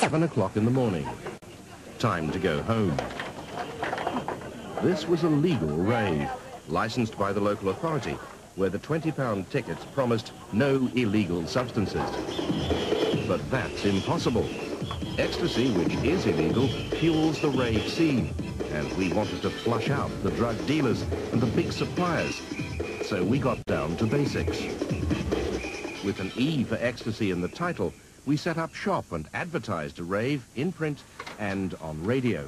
7 o'clock in the morning. Time to go home. This was a legal rave, licensed by the local authority, where the £20 tickets promised no illegal substances. But that's impossible. Ecstasy, which is illegal, fuels the rave scene, and we wanted to flush out the drug dealers and the big suppliers. So we got down to basics. With an E for ecstasy in the title, we set up shop and advertised a rave in print and on radio.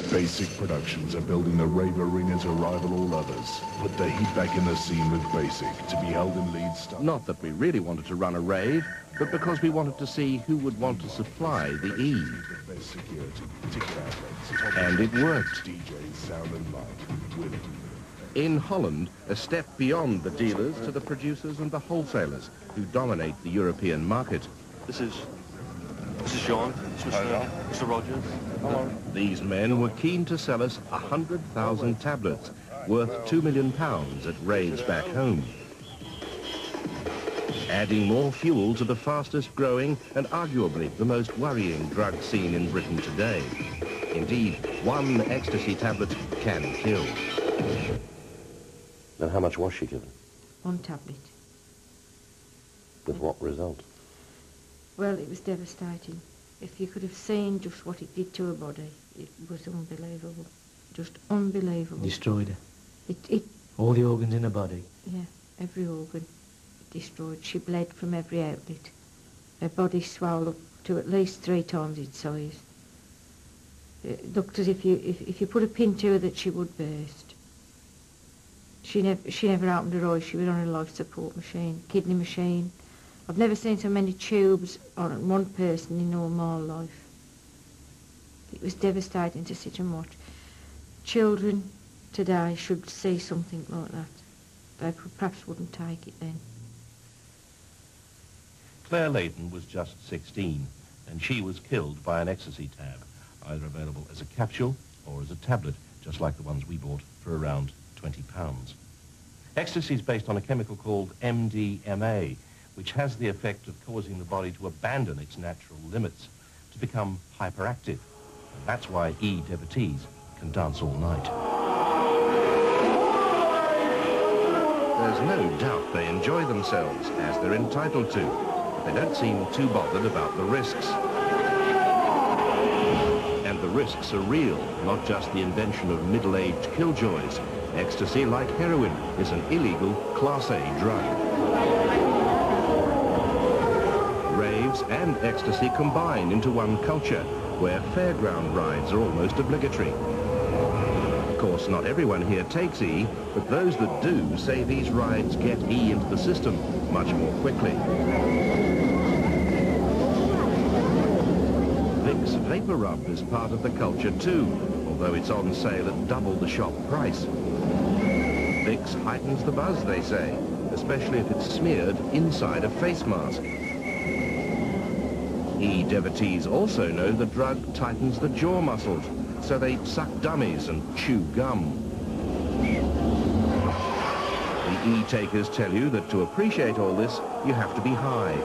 Basic Productions are building the rave arena to rival all others. Put the heat back in the scene with Basic, to be held in lead style. Not that we really wanted to run a rave, but because we wanted to see who would want to supply the E. The best security, ticket outlets, And it worked. DJs, sound and light, willing. In Holland, a step beyond the dealers to the producers and the wholesalers who dominate the European market. This is Sean. This is Mr. Rogers. Hello. These men were keen to sell us 100,000 tablets, worth £2 million at raves back home. Adding more fuel to the fastest growing and arguably the most worrying drug scene in Britain today. Indeed, one ecstasy tablet can kill. And how much was she given? 1 tablet. With what result? Well, it was devastating. If you could have seen just what it did to her body, it was unbelievable. Just unbelievable. Destroyed her. It All the organs in her body. Yeah, every organ destroyed. She bled from every outlet. Her body swelled up to at least 3 times its size. It looked as if you put a pin to her that she would burst. She never opened her eyes. She was on a life support machine, kidney machine. I've never seen so many tubes on one person in all my life. It was devastating to sit and watch. Children today should see something like that. They perhaps wouldn't take it then. Claire Layton was just 16, and she was killed by an ecstasy tab, either available as a capsule or as a tablet, just like the ones we bought for around £20. Ecstasy is based on a chemical called MDMA, which has the effect of causing the body to abandon its natural limits, to become hyperactive. And that's why devotees can dance all night. There's no doubt they enjoy themselves, as they're entitled to, but they don't seem too bothered about the risks. And the risks are real, not just the invention of middle-aged killjoys. Ecstasy, like heroin, is an illegal Class A drug. Raves and ecstasy combine into one culture, where fairground rides are almost obligatory. Of course, not everyone here takes E, but those that do say these rides get E into the system much more quickly. Vicks Vapor Rub is part of the culture too, although it's on sale at double the shop price. Vicks heightens the buzz, they say, especially if it's smeared inside a face mask. E-devotees also know the drug tightens the jaw muscles, so they suck dummies and chew gum. The E-takers tell you that to appreciate all this, you have to be high.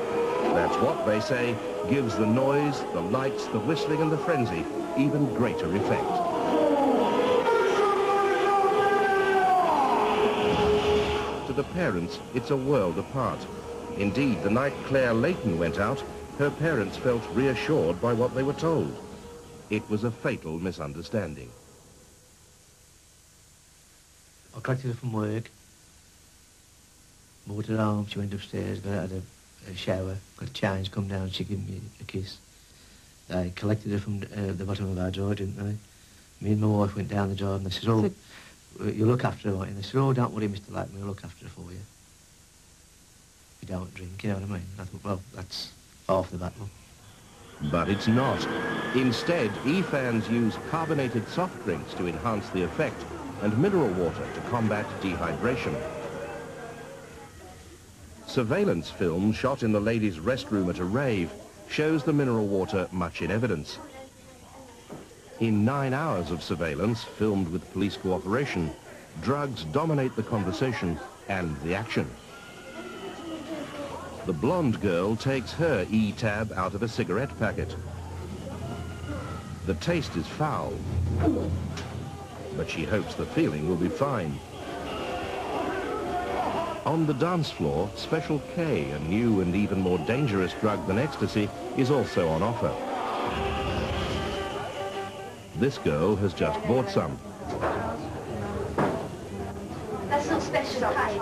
That's what, they say, gives the noise, the lights, the whistling and the frenzy even greater effect. To the parents, it's a world apart. Indeed, the night Claire Layton went out, her parents felt reassured by what they were told. It was a fatal misunderstanding. I collected her from work, brought her home, she went upstairs, got out of a shower, got changed, come down, she gave me a kiss. They collected her from the bottom of our drawer, didn't they? Me and my wife went down the drawer and they said, oh, you look after her, and they said, oh, don't worry, Mr. Layton, we'll look after her for you. You don't drink, you know what I mean? I thought, well, that's half the battle. But it's not. Instead, E-fans use carbonated soft drinks to enhance the effect and mineral water to combat dehydration. Surveillance film shot in the ladies' restroom at a rave shows the mineral water much in evidence. In 9 hours of surveillance, filmed with police cooperation, drugs dominate the conversation and the action. The blonde girl takes her E-tab out of a cigarette packet. The taste is foul, but she hopes the feeling will be fine. On the dance floor, Special K, a new and even more dangerous drug than ecstasy, is also on offer. This girl has just bought some. That's not Special K.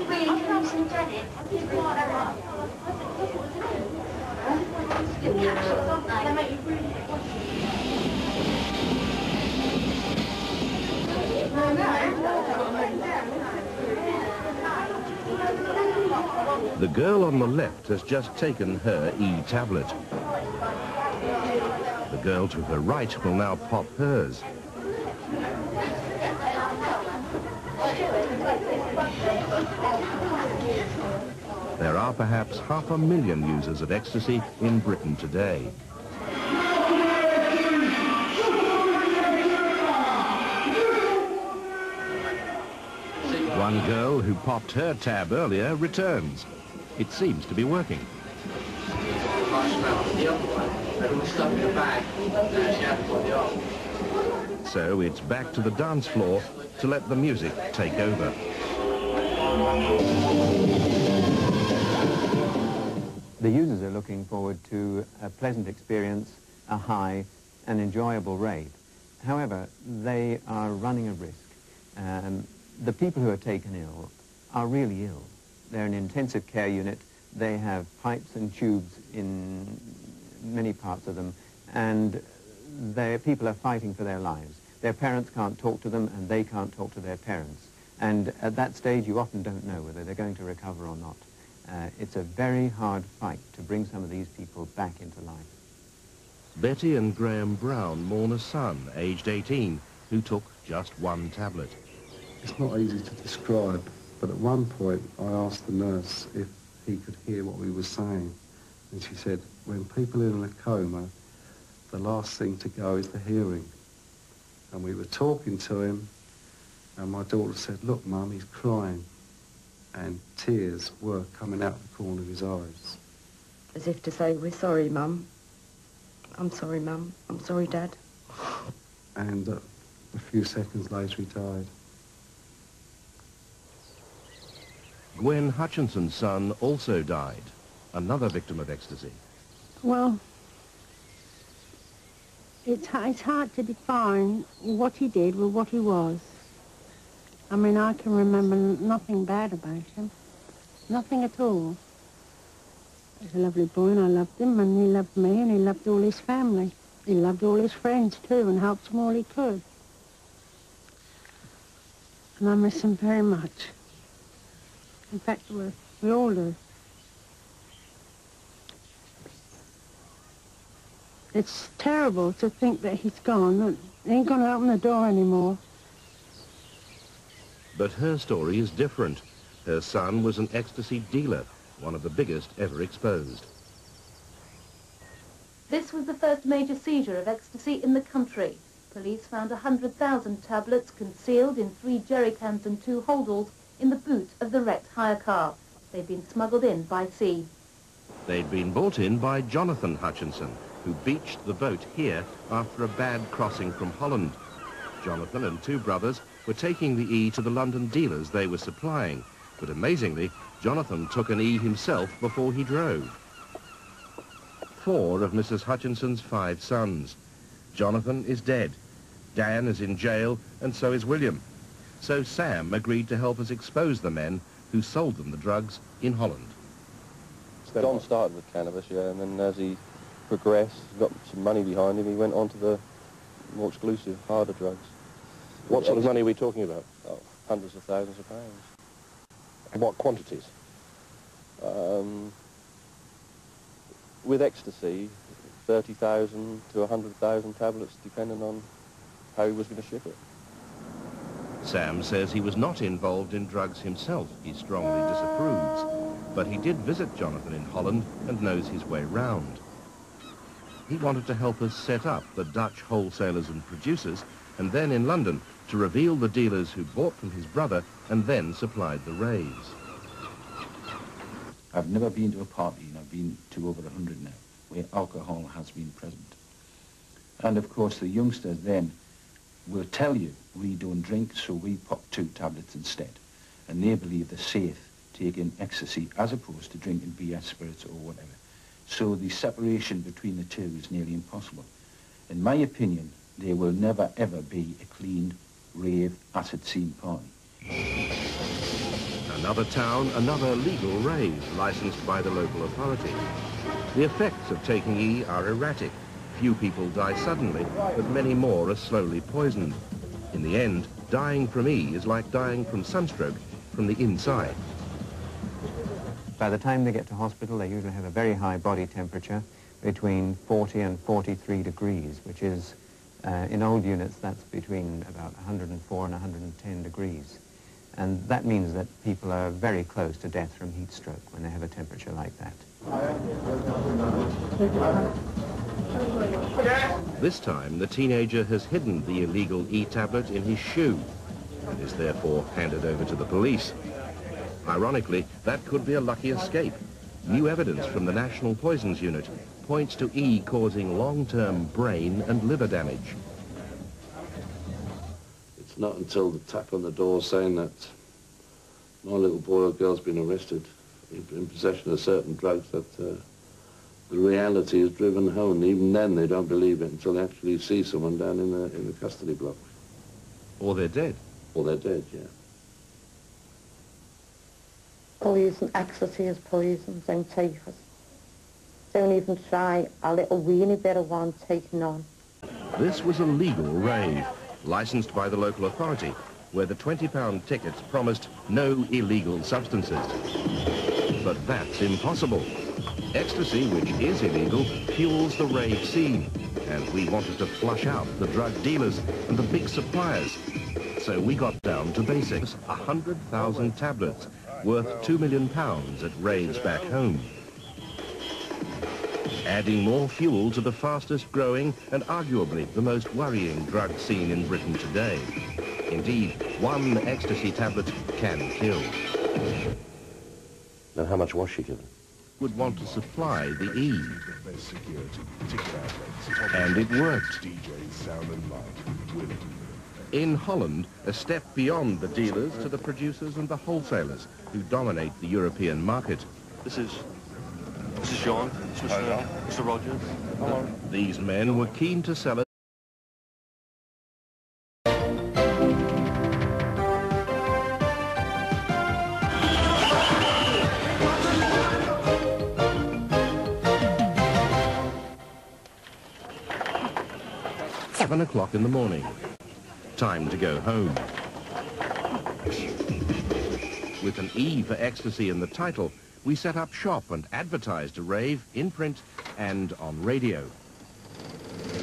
Really comes and get it. Good capsules, aren't they? They make you really... The girl on the left has just taken her E-tablet. The girl to her right will now pop hers. There are perhaps 500,000 users of ecstasy in Britain today. One girl who popped her tab earlier returns. It seems to be working. So it's back to the dance floor to let the music take over. The users are looking forward to a pleasant experience, a high, an enjoyable rave. However, they are running a risk. The people who are taken ill are really ill. They're in an intensive care unit. They have pipes and tubes in many parts of them, and people are fighting for their lives. Their parents can't talk to them, and they can't talk to their parents. And at that stage, you often don't know whether they're going to recover or not. It's a very hard fight to bring some of these people back into life. Betty and Graham Brown mourn a son, aged 18, who took just one tablet. It's not easy to describe, but at one point I asked the nurse if he could hear what we were saying. And she said, when people are in a coma, the last thing to go is the hearing. And we were talking to him, and my daughter said, look, Mum, he's crying. And tears were coming out the corner of his eyes. As if to say, we're sorry, Mum. I'm sorry, Mum. I'm sorry, Dad. And a few seconds later, he died. Gwen Hutchinson's son also died, another victim of ecstasy. Well, it's hard to define what he did with what he was. I mean, I can remember nothing bad about him. Nothing at all. He was a lovely boy, and I loved him, and he loved me, and he loved all his family. He loved all his friends, too, and helped them all he could. And I miss him very much. In fact, we all do. It's terrible to think that he's gone. He ain't going to open the door anymore. But her story is different. Her son was an ecstasy dealer, one of the biggest ever exposed. This was the first major seizure of ecstasy in the country. Police found 100,000 tablets concealed in 3 jerrycans and 2 holdalls in the boot of the wrecked hire car. They'd been smuggled in by sea. They'd been brought in by Jonathan Hutchinson, who beached the boat here after a bad crossing from Holland. Jonathan and 2 brothers were taking the E to the London dealers they were supplying, but amazingly, Jonathan took an E himself before he drove. 4 of Mrs. Hutchinson's 5 sons. Jonathan is dead, Dan is in jail, and so is William. So Sam agreed to help us expose the men who sold them the drugs in Holland. Don started with cannabis, yeah, and then as he progressed, got some money behind him, he went on to the more exclusive, harder drugs. What sort of money are we talking about? Oh, hundreds of thousands of pounds. And what quantities? With ecstasy, 30,000 to 100,000 tablets, depending on how he was going to ship it. Sam says he was not involved in drugs himself. He strongly disapproves. But he did visit Jonathan in Holland and knows his way round. He wanted to help us set up the Dutch wholesalers and producers and then in London to reveal the dealers who bought from his brother and then supplied the raves. I've never been to a party, and I've been to over 100 now, where alcohol has been present. And of course the youngsters then will tell you, we don't drink, so we pop 2 tablets instead. And they believe they're safe taking ecstasy as opposed to drinking beer, spirits or whatever. So the separation between the two is nearly impossible. In my opinion, there will never ever be a clean rave acid scene party. Another town, another legal rave, licensed by the local authority. The effects of taking E are erratic. Few people die suddenly, but many more are slowly poisoned. In the end, dying from E is like dying from sunstroke from the inside. By the time they get to hospital, they usually have a very high body temperature, between 40 and 43 degrees, which is, in old units, that's between about 104 and 110 degrees. And that means that people are very close to death from heat stroke when they have a temperature like that. This time, the teenager has hidden the illegal E tablet in his shoe and is therefore handed over to the police. Ironically, that could be a lucky escape. New evidence from the National Poisons Unit points to E causing long-term brain and liver damage. It's not until the tap on the door saying that my little boy or girl's been arrested in possession of certain drugs that the reality is driven home. Even then they don't believe it until they actually see someone down in the custody block. Or they're dead. Or they're dead, yeah. Poison, ecstasy is poison, don't take it. Don't even try a little weeny bit of one, take none. This was a legal rave, licensed by the local authority, where the £20 tickets promised no illegal substances. But that's impossible. Ecstasy, which is illegal, fuels the rave scene, and we wanted to flush out the drug dealers and the big suppliers. So we got down to basics, 100,000 tablets, worth £2 million at raves back home. Adding more fuel to the fastest growing and arguably the most worrying drug scene in Britain today. Indeed, 1 ecstasy tablet can kill. And how much was she given? Would want to supply the E. And it worked. In Holland, a step beyond the dealers to the producers and the wholesalers who dominate the European market. This is John. This is Mr. Rogers. Hello. These men were keen to sell it. Seven o'clock in the morning. Time to go home. With an E for ecstasy in the title, we set up shop and advertised a rave in print and on radio.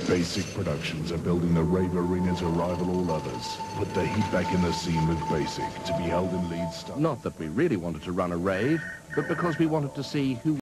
Basic Productions are building the Rave arena to rival all others. Put the heat back in the scene with Basic, to be held in Leeds. Not that we really wanted to run a rave, but because we wanted to see who